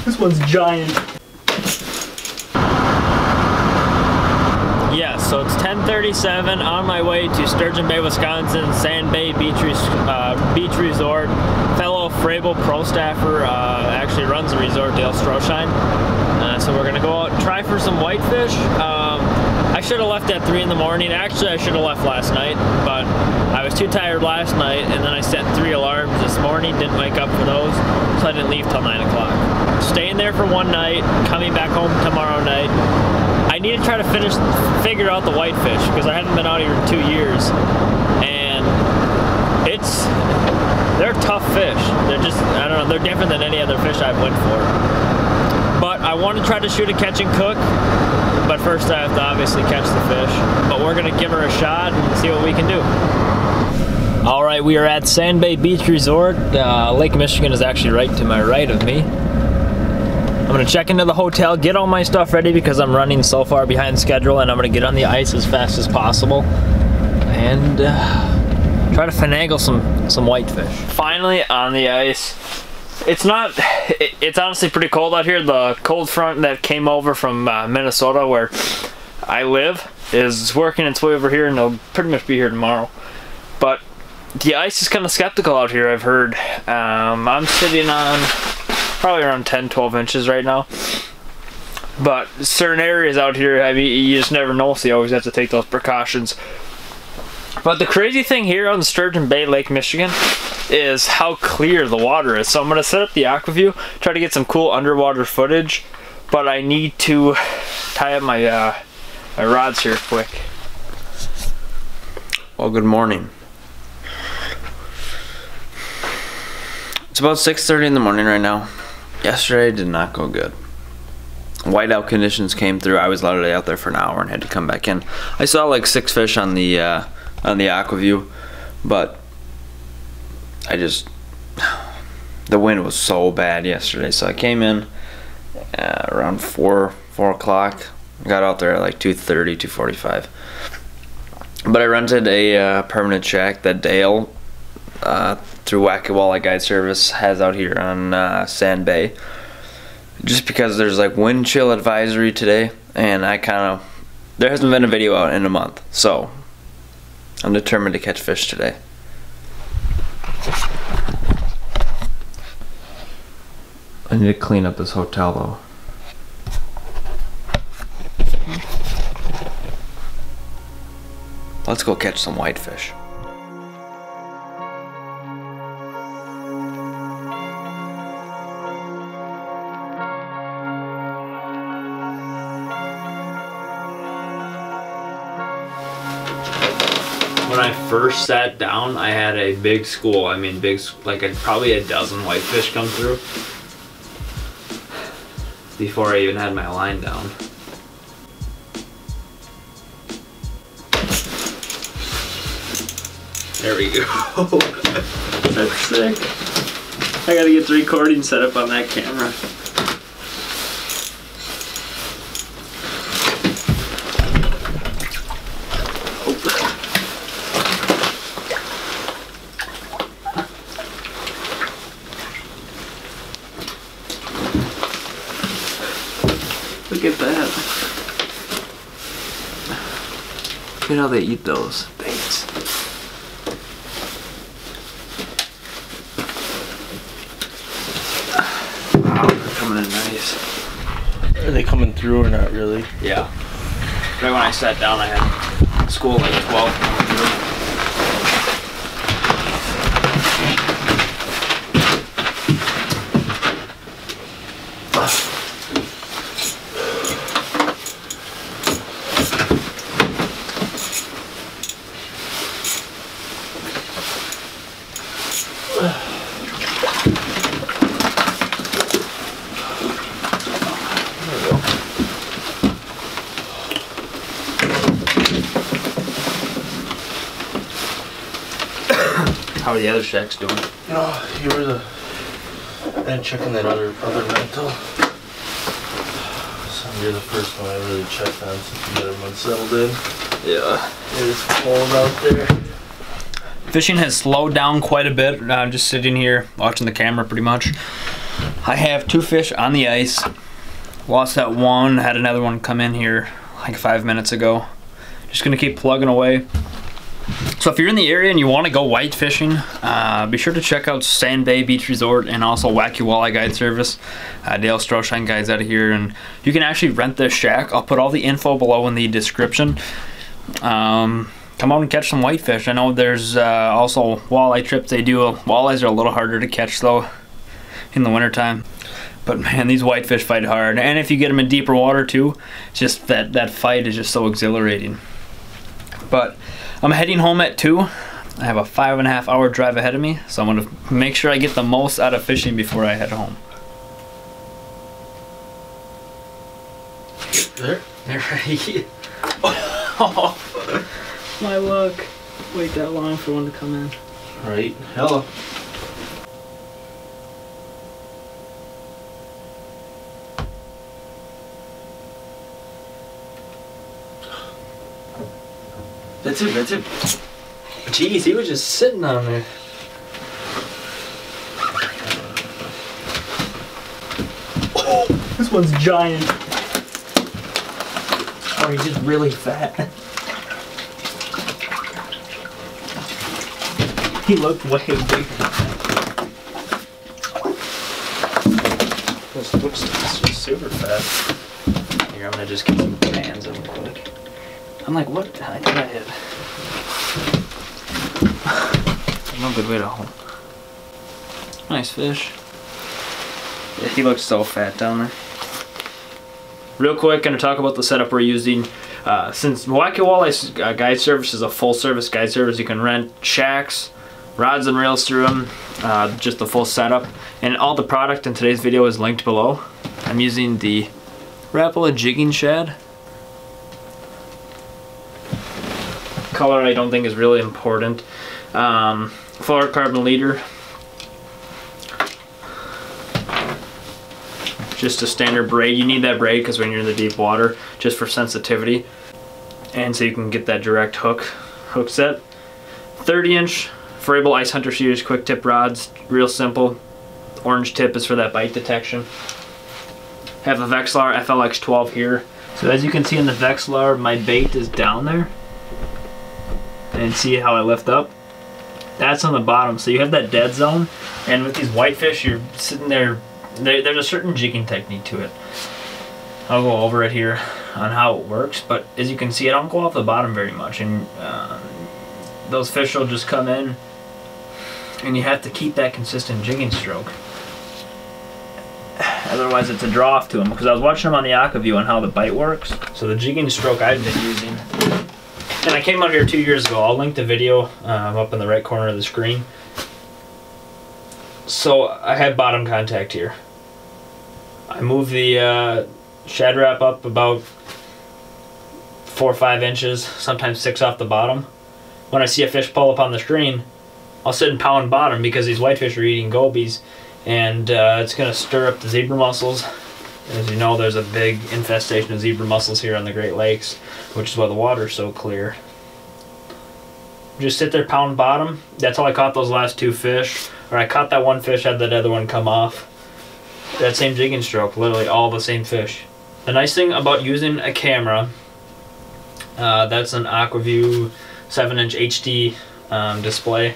This one's giant. Yeah, so it's 10:37 on my way to Sturgeon Bay, Wisconsin, Sand Bay Beach Resort. Fellow Frabill pro staffer actually runs the resort, Dale Stroshine. So we're gonna go out and try for some whitefish. I should have left at 3 in the morning. Actually, I should have left last night, but I was too tired last night, and then I set 3 alarms this morning, didn't wake up for those, so I didn't leave till 9 o'clock. Staying there for one night, coming back home tomorrow night. I need to try to figure out the whitefish, because I haven't been out here in 2 years, and they're tough fish. They're just, I don't know, they're different than any other fish I've went for. But I want to try to shoot a catch and cook, but first I have to obviously catch the fish. But we're gonna give her a shot and see what we can do. All right, we are at Sand Bay Beach Resort. Lake Michigan is actually right to my right of me. I'm gonna check into the hotel, get all my stuff ready because I'm running so far behind schedule, and I'm gonna get on the ice as fast as possible and try to finagle some whitefish. Finally on the ice. It's honestly pretty cold out here. The cold front that came over from Minnesota, where I live, is working its way over here, and it'll pretty much be here tomorrow. But the ice is kind of skeptical out here, I've heard. I'm sitting on probably around 10-12 inches right now. But certain areas out here, I mean, you just never know, so you always have to take those precautions. But the crazy thing here on Sturgeon Bay, Lake Michigan, is how clear the water is. So I'm going to set up the AquaView, try to get some cool underwater footage, but I need to tie up my my rods here quick. Well, good morning. It's about 6:30 in the morning right now. Yesterday did not go good. Whiteout conditions came through. I was literally out there for an hour and had to come back in. I saw like 6 fish on the AquaView, but the wind was so bad yesterday, so I came in around 4 o'clock, got out there at like 2:30, 2:45. But I rented a permanent shack that Dale through Wacky Walleye Guide Service has out here on Sand Bay, just because there's like wind chill advisory today, and there hasn't been a video out in a month, so I'm determined to catch fish today. I need to clean up this hotel though. Let's go catch some whitefish. When I first sat down, I had a big school. I mean, probably a dozen whitefish come through before I even had my line down. There we go. That's sick. I gotta get the recording set up on that camera. Look at that. Look at how they eat those baits. Wow, they're coming in nice. Are they coming through or not really? Yeah. Right when I sat down, I had school like 12 coming through. How are the other shacks doing? No, you were the and checking that other rental. So you're the first one I really checked on since we got everyone settled in. Yeah. It is cold out there. Fishing has slowed down quite a bit. I'm just sitting here watching the camera pretty much. I have 2 fish on the ice. Lost that one, had another one come in here like 5 minutes ago. Just gonna keep plugging away. So if you're in the area and you want to go white fishing, be sure to check out Sand Bay Beach Resort and also Wacky Walleye Guide Service. Dale Stroshine guides out of here, and you can actually rent this shack. I'll put all the info below in the description. Come out and catch some whitefish. I know there's also walleye trips they do. Walleyes are a little harder to catch though in the wintertime. But man, these whitefish fight hard. And if you get them in deeper water too, it's just that fight is just so exhilarating. But I'm heading home at 2. I have a 5.5 hour drive ahead of me, so I'm gonna make sure I get the most out of fishing before I head home. There? They're right. Oh, my luck. Wait that long for one to come in. Right. Hello. That's it, that's it. Jeez, he was just sitting on there. Oh, this one's giant. Oh, he's just really fat. He looked way bigger. This looks just super fat. Here, I'm gonna just get some cans real quick. I'm like, what did I hit? No good way to hold. Nice fish. Yeah, he looks so fat down there. Real quick, gonna talk about the setup we're using. Since Wacky Walleye Guide Service is a full service guide service, you can rent shacks, rods and reels through them, just the full setup. And all the product in today's video is linked below. I'm using the Frabill jigging shad. Color I don't think is really important. Fluorocarbon leader. Just a standard braid. You need that braid because when you're in the deep water, just for sensitivity. And so you can get that direct hook set. 30-inch Frabill Ice Hunter Series quick tip rods. Real simple. Orange tip is for that bite detection. Have a Vexilar FLX12 here. So as you can see in the Vexilar, my bait is down there. And see how I lift up? That's on the bottom, so you have that dead zone, and with these whitefish you're sitting there, there's a certain jigging technique to it. I'll go over it here on how it works, but as you can see I don't go off the bottom very much, and those fish will just come in and you have to keep that consistent jigging stroke. Otherwise it's a draw off to them, because I was watching them on the AquaView on how the bite works. So the jigging stroke I've been using, and I came out here 2 years ago. I'll link the video up in the right corner of the screen. So I had bottom contact here. I moved the shad wrap up about 4 or 5 inches, sometimes 6 off the bottom. When I see a fish pull up on the screen, I'll sit and pound bottom because these whitefish are eating gobies, and it's going to stir up the zebra mussels. As you know, there's a big infestation of zebra mussels here on the Great Lakes, which is why the water's so clear. Just sit there, pound bottom. That's how I caught those last 2 fish. Or I caught that one fish, had that other one come off. That same jigging stroke, literally all the same fish. The nice thing about using a camera, that's an AquaView 7-inch HD display.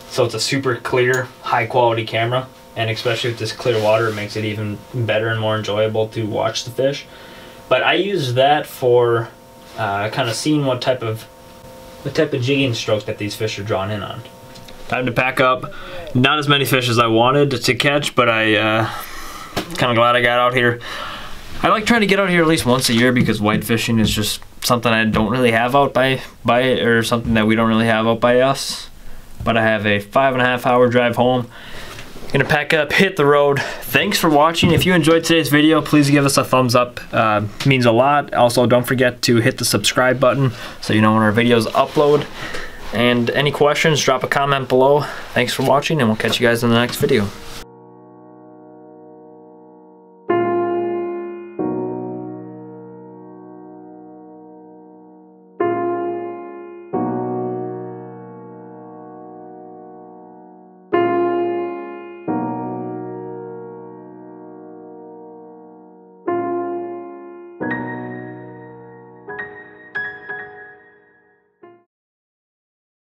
So it's a super clear, high quality camera. And especially with this clear water, it makes it even better and more enjoyable to watch the fish. But I use that for kind of seeing what type of jigging stroke that these fish are drawn in on. Time to pack up. Not as many fish as I wanted to catch, but I kind of glad I got out here. I like trying to get out here at least once a year because white fishing is just something I don't really have out by or something that we don't really have out by us. But I have a 5.5 hour drive home. Gonna pack up, hit the road. Thanks for watching. If you enjoyed today's video, please give us a thumbs up. It means a lot. Also, don't forget to hit the subscribe button so you know when our videos upload. And any questions, drop a comment below. Thanks for watching, and we'll catch you guys in the next video.